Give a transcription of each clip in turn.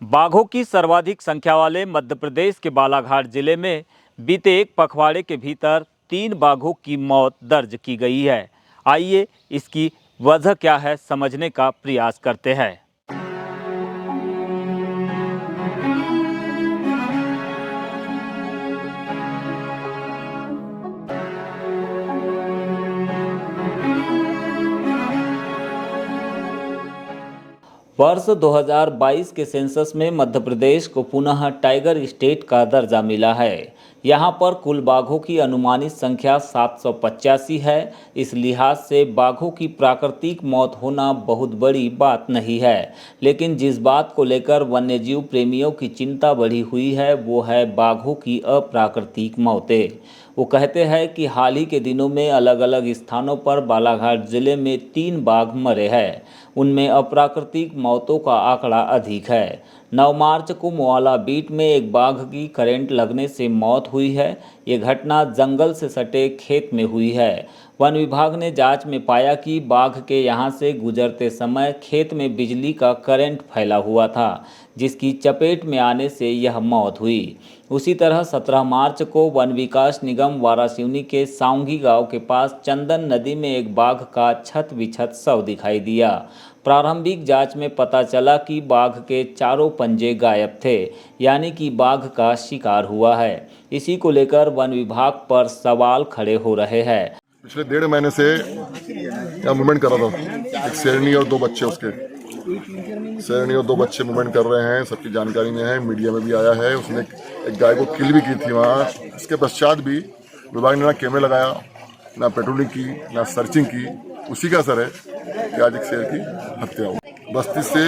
बाघों की सर्वाधिक संख्या वाले मध्य प्रदेश के बालाघाट जिले में बीते एक पखवाड़े के भीतर 3 बाघों की मौत दर्ज की गई है। आइए इसकी वजह क्या है समझने का प्रयास करते हैं। वर्ष 2022 के सेंसस में मध्य प्रदेश को पुनः टाइगर स्टेट का दर्जा मिला है। यहाँ पर कुल बाघों की अनुमानित संख्या 785 है। इस लिहाज से बाघों की प्राकृतिक मौत होना बहुत बड़ी बात नहीं है, लेकिन जिस बात को लेकर वन्यजीव प्रेमियों की चिंता बढ़ी हुई है वो है बाघों की अप्राकृतिक मौतें। वो कहते हैं कि हाल ही के दिनों में अलग अलग स्थानों पर बालाघाट जिले में 3 बाघ मरे हैं। उनमें अप्राकृतिक मौतों का आंकड़ा अधिक है। 9 मार्च को मोवाला बीट में एक बाघ की करंट लगने से मौत हुई है। ये घटना जंगल से सटे खेत में हुई है। वन विभाग ने जांच में पाया कि बाघ के यहां से गुजरते समय खेत में बिजली का करंट फैला हुआ था, जिसकी चपेट में आने से यह मौत हुई। उसी तरह 17 मार्च को वन विकास निगम वारासिवनी के साउंगी गांव के पास चंदन नदी में एक बाघ का छत विछत शव दिखाई दिया। प्रारंभिक जांच में पता चला कि बाघ के चारों पंजे गायब थे, यानी कि बाघ का शिकार हुआ है। इसी को लेकर वन विभाग पर सवाल खड़े हो रहे हैं। पिछले 1.5 महीने से यहाँ मूवमेंट कर रहा था। एक शेरनी और 2 बच्चे उसके शेरनी और 2 बच्चे मूवमेंट कर रहे हैं, सबकी जानकारी में है, मीडिया में भी आया है। उसने एक गाय को किल भी की थी वहाँ। इसके पश्चात भी विभाग ने ना कैमरे लगाया, ना पेट्रोलिंग की, ना सर्चिंग की। उसी का असर है कि आज एक शेर की हत्या हो। बस्ती से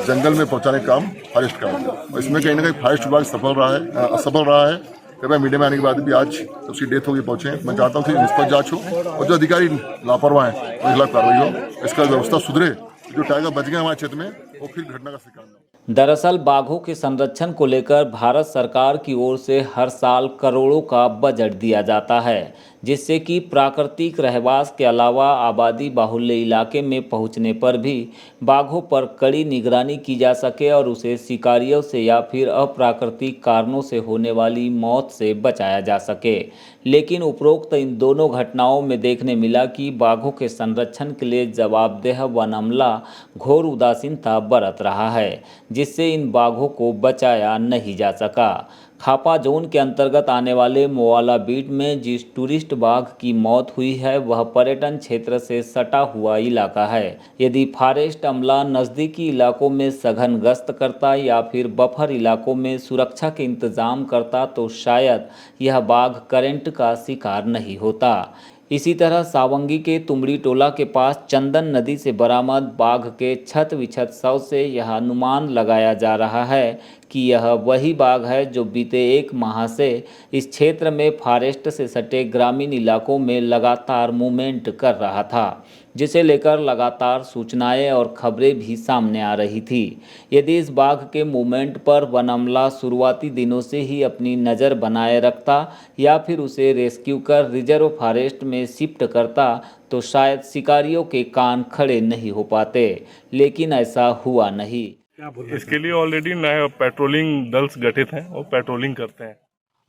जंगल में पहुँचाने का काम फॉरेस्ट का है और इसमें कहीं ना कहीं फॉरेस्ट विभाग असफल रहा है। मैं मीडिया में आने के बाद भी आज उसकी डेथ होगी पहुंचे। मैं चाहता हूं कि निष्पक्ष जांच हो और जो अधिकारी लापरवाह हैं उनके खिलाफ कार्रवाई हो, इसका व्यवस्था सुधरे। जो टाइगर बच गए हमारे क्षेत्र में वो फिर घटना का शिकार न हो। दरअसल बाघों के संरक्षण को लेकर भारत सरकार की ओर से हर साल करोड़ों का बजट दिया जाता है, जिससे कि प्राकृतिक रहवास के अलावा आबादी बाहुल्य इलाके में पहुंचने पर भी बाघों पर कड़ी निगरानी की जा सके और उसे शिकारियों से या फिर अप्राकृतिक कारणों से होने वाली मौत से बचाया जा सके। लेकिन उपरोक्त इन दोनों घटनाओं में देखने मिला कि बाघों के संरक्षण के लिए जवाबदेह वन अमला घोर उदासीनता बरत रहा है, जिससे इन बाघों को बचाया नहीं जा सका। खापा जोन के अंतर्गत आने वाले मोवाला बीट में जिस टूरिस्ट बाघ की मौत हुई है वह पर्यटन क्षेत्र से सटा हुआ इलाका है। यदि फॉरेस्ट अमला नज़दीकी इलाकों में सघन गश्त करता या फिर बफर इलाकों में सुरक्षा के इंतजाम करता तो शायद यह बाघ करंट का शिकार नहीं होता। इसी तरह सावंगी के तुमड़ी टोला के पास चंदन नदी से बरामद बाघ के छत विछत शव से यह अनुमान लगाया जा रहा है कि यह वही बाघ है जो बीते 1 माह से इस क्षेत्र में फॉरेस्ट से सटे ग्रामीण इलाकों में लगातार मूवमेंट कर रहा था, जिसे लेकर लगातार सूचनाएं और खबरें भी सामने आ रही थी। यदि इस बाघ के मूवमेंट पर वन अमला शुरुआती दिनों से ही अपनी नज़र बनाए रखता या फिर उसे रेस्क्यू कर रिजर्व फॉरेस्ट में शिफ्ट करता तो शायद शिकारियों के कान खड़े नहीं हो पाते, लेकिन ऐसा हुआ नहीं। इसके लिए ऑलरेडी नए पेट्रोलिंग दल्स गठित हैं और पेट्रोलिंग करते हैं।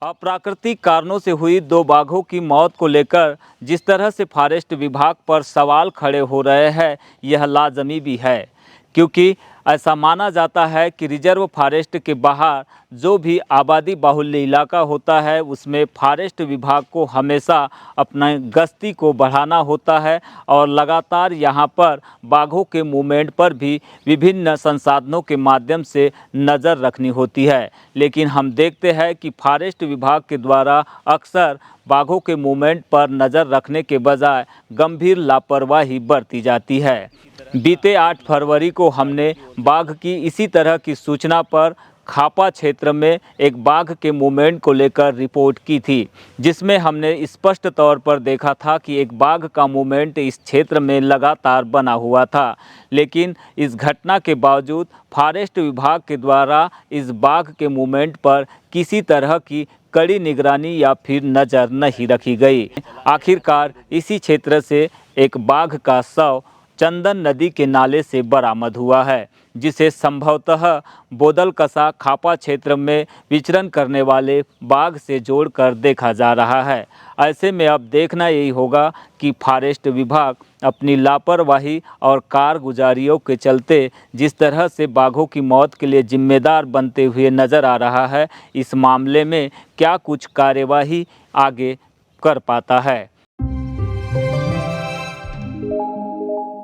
अप्राकृतिक कारणों से हुई 2 बाघों की मौत को लेकर जिस तरह से फॉरेस्ट विभाग पर सवाल खड़े हो रहे हैं यह लाजमी भी है, क्योंकि ऐसा माना जाता है कि रिजर्व फॉरेस्ट के बाहर जो भी आबादी बाहुल्य इलाका होता है उसमें फॉरेस्ट विभाग को हमेशा अपना गश्ती को बढ़ाना होता है और लगातार यहाँ पर बाघों के मूवमेंट पर भी विभिन्न संसाधनों के माध्यम से नज़र रखनी होती है। लेकिन हम देखते हैं कि फॉरेस्ट विभाग के द्वारा अक्सर बाघों के मूवमेंट पर नज़र रखने के बजाय गंभीर लापरवाही बरती जाती है। बीते 8 फरवरी को हमने बाघ की इसी तरह की सूचना पर खापा क्षेत्र में एक बाघ के मूवमेंट को लेकर रिपोर्ट की थी, जिसमें हमने स्पष्ट तौर पर देखा था कि एक बाघ का मूवमेंट इस क्षेत्र में लगातार बना हुआ था। लेकिन इस घटना के बावजूद फॉरेस्ट विभाग के द्वारा इस बाघ के मूवमेंट पर किसी तरह की कड़ी निगरानी या फिर नज़र नहीं रखी गई। आखिरकार इसी क्षेत्र से एक बाघ का शव चंदन नदी के नाले से बरामद हुआ है, जिसे संभवतः बोदलकसा खापा क्षेत्र में विचरण करने वाले बाघ से जोड़कर देखा जा रहा है। ऐसे में अब देखना यही होगा कि फॉरेस्ट विभाग अपनी लापरवाही और कारगुजारियों के चलते जिस तरह से बाघों की मौत के लिए जिम्मेदार बनते हुए नजर आ रहा है, इस मामले में क्या कुछ कार्यवाही आगे कर पाता है।